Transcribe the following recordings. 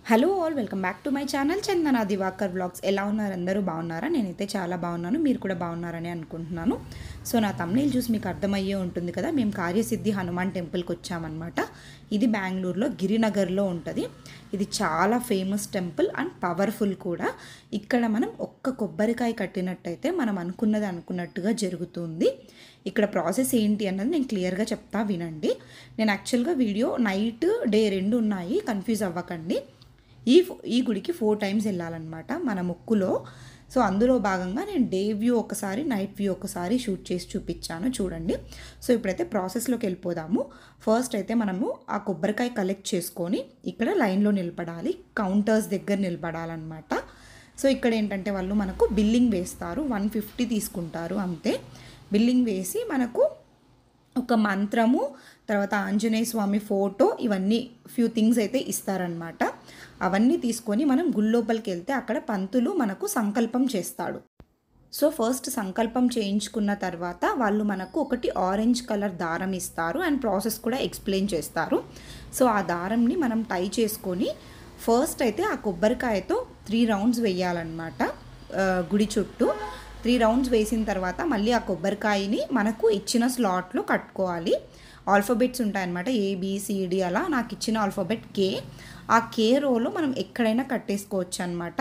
Hello all welcome back to my channel Chandana Divakar vlogs. ఎలా ఉన్నారు? అందరూ బాగున్నారా? నేనైతే చాలా బాగున్నాను. మీరు కూడా బాగున్నారని అనుకుంటున్నాను. సో నా తమ్నేల్ చూసి మీకు అర్థమయ్యే ఉంటుంది కదా, మేము కార్యసిద్ధి హనుమాన్ టెంపుల్కి వచ్చామన్నమాట. ఇది బెంగళూరులో గిరినగర్లో ఉంటుంది. ఇది చాలా ఫేమస్ టెంపుల్ అండ్ పవర్ఫుల్ కూడా. ఇక్కడ మనం ఒక్క కొబ్బరికాయ కట్టినట్టయితే మనం అనుకున్నది అనుకున్నట్టుగా జరుగుతుంది. ఇక్కడ ప్రాసెస్ ఏంటి అన్నది నేను క్లియర్గా చెప్తా, వినండి. నేను యాక్చువల్గా వీడియో నైట్ డే 2 ఉన్నాయి, కన్ఫ్యూజ్ అవ్వకండి. ఈ గుడికి 4 టైమ్స్ వెళ్ళాలన్నమాట మన మొక్కులో. సో అందులో భాగంగా నేను డే వ్యూ ఒకసారి, నైట్ వ్యూ ఒకసారి షూట్ చేసి చూపించాను, చూడండి. సో ఇప్పుడైతే ప్రాసెస్లోకి వెళ్ళిపోదాము. ఫస్ట్ అయితే మనము ఆ కొబ్బరికాయ కలెక్ట్ చేసుకొని ఇక్కడ లైన్లో నిలబడాలి, కౌంటర్స్ దగ్గర నిలబడాలన్నమాట. సో ఇక్కడ ఏంటంటే వాళ్ళు మనకు బిల్లింగ్ వేస్తారు, 150 తీసుకుంటారు అంతే. బిల్లింగ్ వేసి మనకు ఒక మంత్రము, తర్వాత ఆంజనేయ స్వామి ఫోటో, ఇవన్నీ ఫ్యూ థింగ్స్ అయితే ఇస్తారనమాట. అవన్నీ తీసుకొని మనం గుళ్ళోపలికి వెళ్తే అక్కడ పంతులు మనకు సంకల్పం చేస్తాడు. సో ఫస్ట్ సంకల్పం చేయించుకున్న తర్వాత వాళ్ళు మనకు ఒకటి ఆరెంజ్ కలర్ దారం ఇస్తారు అండ్ ప్రాసెస్ కూడా ఎక్స్ప్లెయిన్ చేస్తారు. సో ఆ దారంని మనం టై చేసుకొని ఫస్ట్ అయితే ఆ కొబ్బరికాయతో 3 రౌండ్స్ వేయాలన్నమాట గుడి చుట్టూ. 3 రౌండ్స్ వేసిన తర్వాత మళ్ళీ ఆ కొబ్బరికాయని మనకు ఇచ్చిన స్లాట్లో కట్టుకోవాలి. ఆల్ఫాబెట్స్ ఉంటాయన్నమాట, ABCD అలా. నాకు ఇచ్చిన ఆల్ఫాబెట్ K. ఆ K రోలో మనం ఎక్కడైనా కట్టేసుకోవచ్చు అనమాట.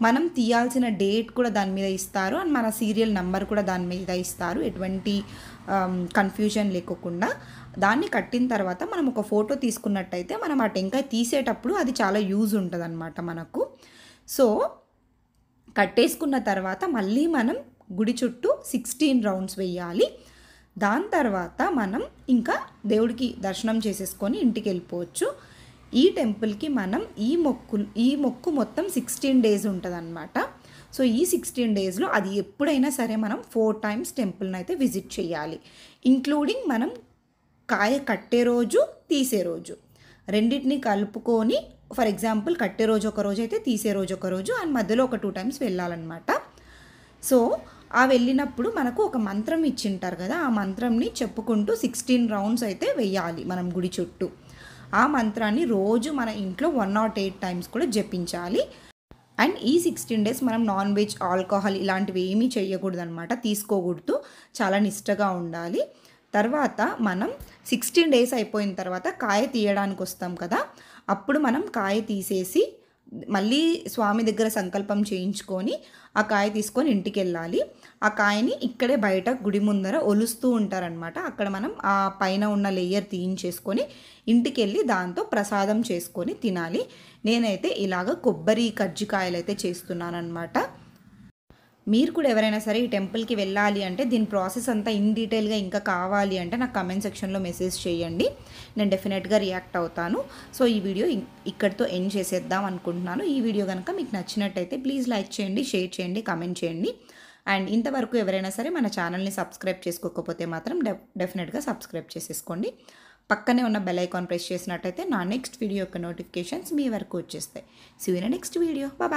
మనం తీయాల్సిన డేట్ కూడా దాని మీద ఇస్తారు అండ్ మన సీరియల్ నెంబర్ కూడా దాని మీద ఇస్తారు, ఎటువంటి కన్ఫ్యూజన్ లేకోకుండా. దాన్ని కట్టిన తర్వాత మనం ఒక ఫోటో తీసుకున్నట్టయితే మనం ఆ టెంకాయ తీసేటప్పుడు అది చాలా యూజ్ ఉంటుంది అనమాట మనకు. సో కట్టేసుకున్న తర్వాత మళ్ళీ మనం గుడి చుట్టూ 16 రౌండ్స్ వేయాలి. దాని తర్వాత మనం ఇంకా దేవుడికి దర్శనం చేసేసుకొని ఇంటికి వెళ్ళిపోవచ్చు. ఈ టెంపుల్కి మనం ఈ మొక్కు మొత్తం 16 డేస్ ఉంటుంది అనమాట. సో ఈ 16 డేస్లో అది ఎప్పుడైనా సరే మనం 4 టైమ్స్ టెంపుల్ని అయితే విజిట్ చేయాలి, ఇంక్లూడింగ్ మనం కాయ కట్టే రోజు, తీసే రోజు, రెండింటిని కలుపుకొని. ఫర్ ఎగ్జాంపుల్ కట్టే రోజు ఒక రోజు అయితే తీసే రోజు ఒక రోజు, అండ్ మధ్యలో ఒక 2 టైమ్స్ వెళ్ళాలన్నమాట. సో ఆ వెళ్ళినప్పుడు మనకు ఒక మంత్రం ఇచ్చింటారు కదా, ఆ మంత్రంని చెప్పుకుంటూ 16 రౌండ్స్ అయితే వెయ్యాలి మనం గుడి చుట్టూ. ఆ మంత్రాన్ని రోజు మన ఇంట్లో 108 టైమ్స్ కూడా జపించాలి. అండ్ ఈ 16 డేస్ మనం నాన్ వెజ్, ఆల్కహాల్ ఇలాంటివి ఏమీ చేయకూడదు అనమాట, తీసుకోకూడదు, చాలా నిష్టగా ఉండాలి. తర్వాత మనం 16 డేస్ అయిపోయిన తర్వాత కాయ తీయడానికి వస్తాం కదా, అప్పుడు మనం కాయ తీసేసి మళ్ళీ స్వామి దగ్గర సంకల్పం చేయించుకొని ఆ కాయ తీసుకొని ఇంటికి వెళ్ళాలి. ఆ కాయని ఇక్కడే బయట గుడి ముందర ఒలుస్తూ ఉంటారనమాట. అక్కడ మనం ఆ పైన ఉన్న లేయర్ తీయించేసుకొని ఇంటికి వెళ్ళి దాంతో ప్రసాదం చేసుకొని తినాలి. నేనైతే ఇలాగ కొబ్బరి కజ్జికాయలు అయితే చేస్తున్నాను అనమాట. మీరు కూడా ఎవరైనా సరే ఈ టెంపుల్కి వెళ్ళాలి అంటే దీని ప్రాసెస్ అంతా ఇన్ డీటెయిల్గా ఇంకా కావాలి అంటే నాకు కమెంట్ సెక్షన్లో మెసేజ్ చేయండి, నేను డెఫినెట్గా రియాక్ట్ అవుతాను. సో ఈ వీడియో ఇక్కడితో ఎండ్ చేసేద్దాం అనుకుంటున్నాను. ఈ వీడియో కనుక మీకు నచ్చినట్టయితే ప్లీజ్ లైక్ చేయండి, షేర్ చేయండి, కమెంట్ చేయండి. అండ్ ఇంతవరకు ఎవరైనా సరే మన ఛానల్ని సబ్స్క్రైబ్ చేసుకోకపోతే మాత్రం డెఫినెట్గా సబ్స్క్రైబ్ చేసేసుకోండి. పక్కనే ఉన్న బెల్ ఐకాన్ ప్రెస్ చేసినట్టయితే నా నెక్స్ట్ వీడియో యొక్క నోటిఫికేషన్స్ మీ వరకు వచ్చేస్తాయి. See you in next video. Bye.